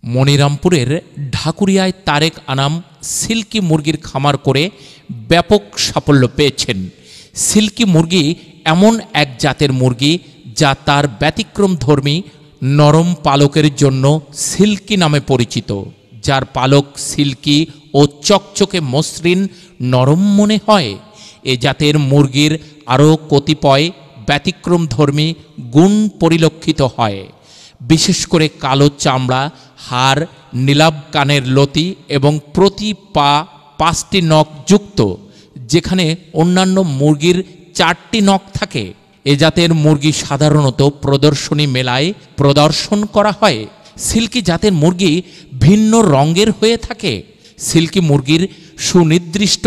মনিরামপুরের ঢাকুরিয়ায় Tarique Anam silky মুরগির খামার করে ব্যাপক সাফল্য পেয়েছেন। সিল্কি মুরগি এমন এক জাতের মুরগি যা তার ব্যতিক্রমধর্মী নরম পালকের জন্য সিল্কি নামে পরিচিত, যার পালক সিল্কি ও চকচকে মসৃণ নরম মনে হয়। এ জাতের মুরগির আরও কতিপয় ব্যতিক্রমধর্মী গুণ পরিলক্ষিত হয়, বিশেষ করে কালো চামড়া, হাড়, নীলাভ কানের লতি এবং প্রতি পা 5টি নখ যুক্ত, যেখানে অন্যান্য মুরগির 4টি নখ থাকে। এ জাতের মুরগি সাধারণত প্রদর্শনী মেলায় প্রদর্শন করা হয়। সিল্কি জাতের মুরগি ভিন্ন রঙের হয়ে থাকে। সিল্কি মুরগির সুনির্দিষ্ট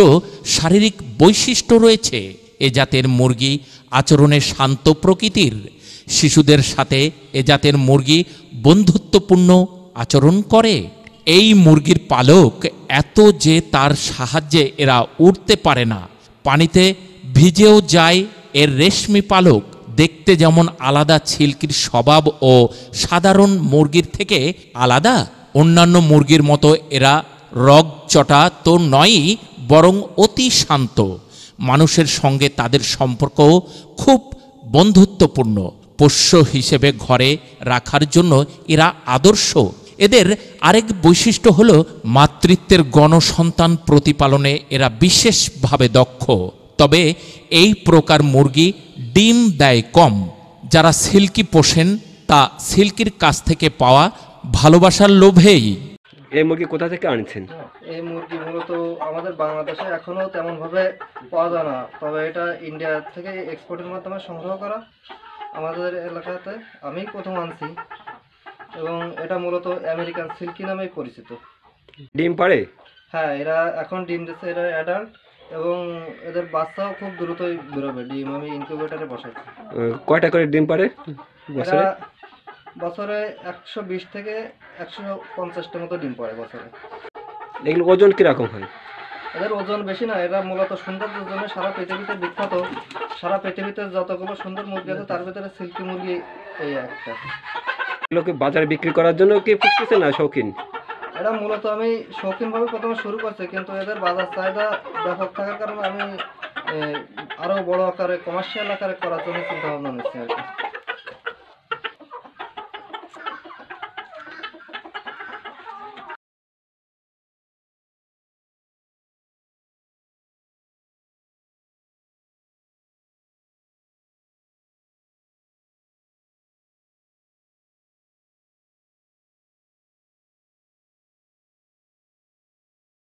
শারীরিক বৈশিষ্ট্য রয়েছে। এ জাতের মুরগি আচরণে শান্ত প্রকৃতির। শিশুদের সাথে এ জাতের মুরগি বন্ধুত্বপূর্ণ আচরণ করে। এই মুরগির পালক এত যে তার সাহায্যে এরা উড়তে পারে না, পানিতে ভিজেও যায়। এর রেশমি পালক দেখতে যেমন আলাদা, সিল্কির স্বভাব ও সাধারণ মুরগির থেকে আলাদা। অন্যান্য মুরগির মতো এরা রগচটা তো নয়ই, বরং অতি শান্ত। মানুষের সঙ্গে তাদের সম্পর্কও খুব বন্ধুত্বপূর্ণ। পোষ্য হিসেবে ঘরে রাখার জন্য এরা আদর্শ। এদের আরেক বৈশিষ্ট্য হল মাতৃত্বের গণসন্তান প্রতিপালনে এরা বিশেষভাবে দক্ষ। তবে এই প্রকার মুরগি ডিম দেয় কম। যারা সিল্কি পোষেন তা সিল্কির কাছ থেকে পাওয়া ভালোবাসার লোভেই। এই মুরগি কোথা থেকে আনছেন? এই মুরগি মূলত আমাদের বাংলাদেশে এখনও তেমনভাবে পাওয়া যায় না, তবে এটা ইন্ডিয়া থেকে এক্সপোর্টের মাধ্যমে সংগ্রহ করা। আমাদের এলাকাতে আমি প্রথম আনছি এবং এটা মূলত আমেরিকান সিল্কি নামেই পরিচিত। ডিম পাড়ে? হ্যাঁ, এরা এখন ডিম দিচ্ছে। এরা অ্যাডাল্ট এবং এদের বাচ্চাও খুব দ্রুতই বেরোবে। ডিম আমি ইনকিউবেটরে বসাচ্ছি। কয়টা করে ডিম পাড়ে বছরে? বছরে 120 থেকে 150টা মতো ডিম পড়ে বছরে। এগুলো ওজন কিরকম হয়? এদের ওজন বেশি না। এরা মূলত সৌন্দর্যের জন্য সারা পৃথিবীতে বিখ্যাত। সারা পৃথিবীতে যতগুলো সুন্দর মুরগি আছে তার ভিতরে সিল্কি মুরগি এই একটা। এগুলোকে বাজারে বিক্রি করার জন্য কি পুষতেছে না শৌখিন? এরা মূলত আমি শৌখিনভাবে প্রথমে শুরু করছি, কিন্তু এদের বাজার চাহিদা ব্যাপক থাকার কারণে আমি আরও বড় আকারে, কমার্শিয়াল আকারে করার জন্য চিন্তা ভাবনা নিচ্ছি আর কি।